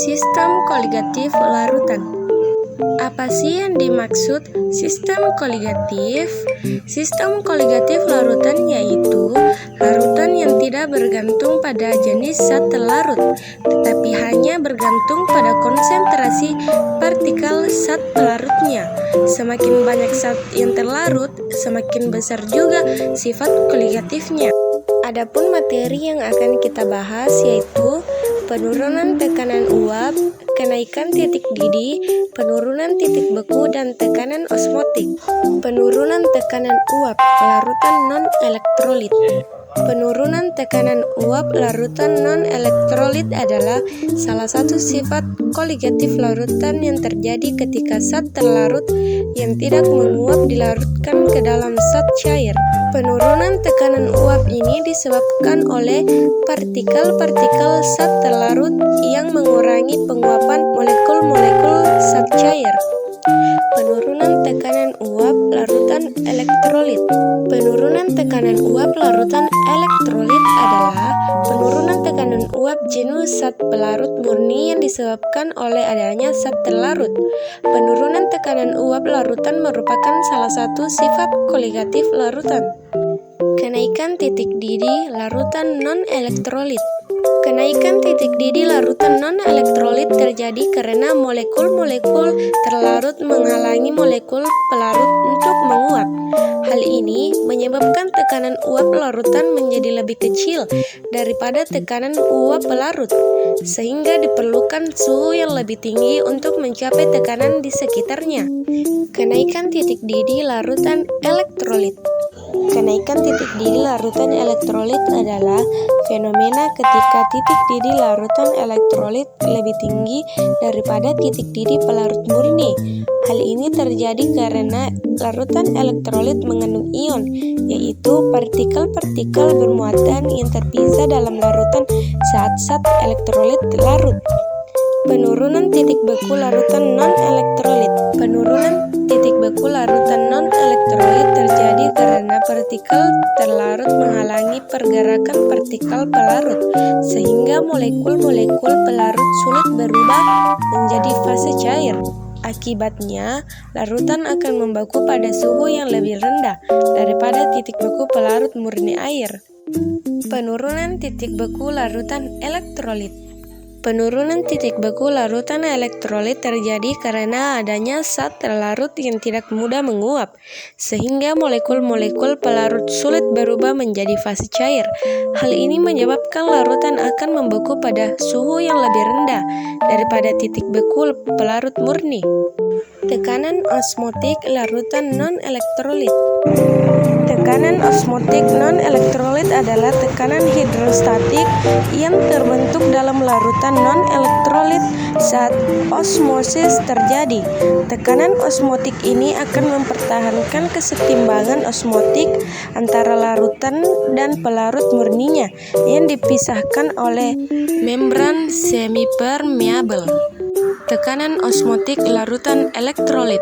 Sistem koligatif larutan. Apa sih yang dimaksud sistem koligatif? Sistem koligatif larutan yaitu larutan yang tidak bergantung pada jenis zat terlarut, tetapi hanya bergantung pada konsentrasi partikel zat pelarutnya. Semakin banyak zat yang terlarut, semakin besar juga sifat koligatifnya. Adapun materi yang akan kita bahas yaitu penurunan tekanan uap, kenaikan titik didih, penurunan titik beku, dan tekanan osmotik. Penurunan tekanan uap larutan non-elektrolit. Penurunan tekanan uap larutan non-elektrolit adalah salah satu sifat koligatif larutan yang terjadi ketika zat terlarut yang tidak menguap dilarutkan ke dalam zat cair. Penurunan tekanan uap ini disebabkan oleh partikel-partikel zat terlarut yang mengurangi penguapan molekul-molekul zat cair. Penurunan tekanan uap larutan elektrolit. Penurunan tekanan uap larutan elektrolit adalah penurunan tekanan uap jenuh zat pelarut murni yang disebabkan oleh adanya zat terlarut. Penurunan tekanan uap larutan merupakan salah satu sifat koligatif larutan. Kenaikan titik didih larutan non-elektrolit. Kenaikan titik didih larutan non-elektrolit terjadi karena molekul-molekul terlarut menghalangi molekul pelarut untuk menguap. Hal ini menyebabkan tekanan uap larutan menjadi lebih kecil daripada tekanan uap pelarut, sehingga diperlukan suhu yang lebih tinggi untuk mencapai tekanan di sekitarnya. Kenaikan titik didih larutan elektrolit. Kenaikan titik didih larutan elektrolit adalah fenomena ketika titik didih larutan elektrolit lebih tinggi daripada titik didih pelarut murni. Hal ini terjadi karena larutan elektrolit mengandung ion, yaitu partikel-partikel bermuatan yang terpisah dalam larutan saat zat elektrolit larut. Penurunan titik beku larutan non-elektrolit. Penurunan titik beku larutan non-elektrolit terjadi karena partikel terlarut menghalangi pergerakan partikel pelarut, sehingga molekul-molekul pelarut sulit berubah menjadi fase cair. Akibatnya, larutan akan membeku pada suhu yang lebih rendah daripada titik beku pelarut murni air. Penurunan titik beku larutan elektrolit. Penurunan titik beku larutan elektrolit terjadi karena adanya zat terlarut yang tidak mudah menguap, sehingga molekul-molekul pelarut sulit berubah menjadi fase cair. Hal ini menyebabkan larutan akan membeku pada suhu yang lebih rendah daripada titik beku pelarut murni. Tekanan osmotik larutan non-elektrolit. Tekanan osmotik non-elektrolit adalah tekanan hidrostatik yang terbentuk dalam larutan non-elektrolit saat osmosis terjadi. Tekanan osmotik ini akan mempertahankan kesetimbangan osmotik antara larutan dan pelarut murninya yang dipisahkan oleh membran semipermeabel. Tekanan osmotik larutan elektrolit.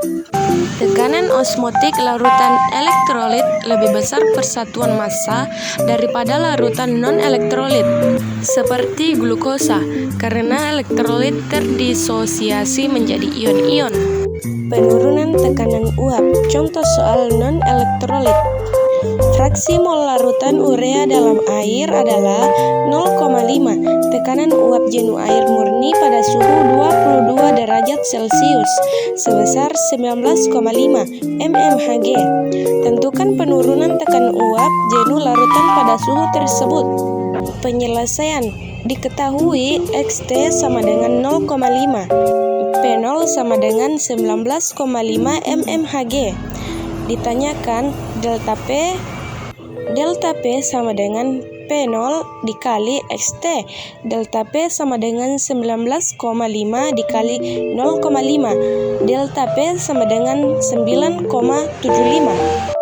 Tekanan osmotik larutan elektrolit lebih besar persatuan massa daripada larutan non-elektrolit, seperti glukosa, karena elektrolit terdisosiasi menjadi ion-ion. Penurunan tekanan uap. Contoh soal non-elektrolit. Fraksi mol larutan urea dalam air adalah 0,5. Tekanan uap jenuh air murni pada suhu 22 derajat Celcius sebesar 19,5 mmHg. Tentukan penurunan tekanan uap jenuh larutan pada suhu tersebut. Penyelesaian. Diketahui Xt sama dengan 0,5, P0 sama dengan 19,5 mmHg. Ditanyakan delta P sama dengan P0 dikali Xt. Delta P sama dengan 19,5 dikali 0,5. Delta P sama dengan 9,75.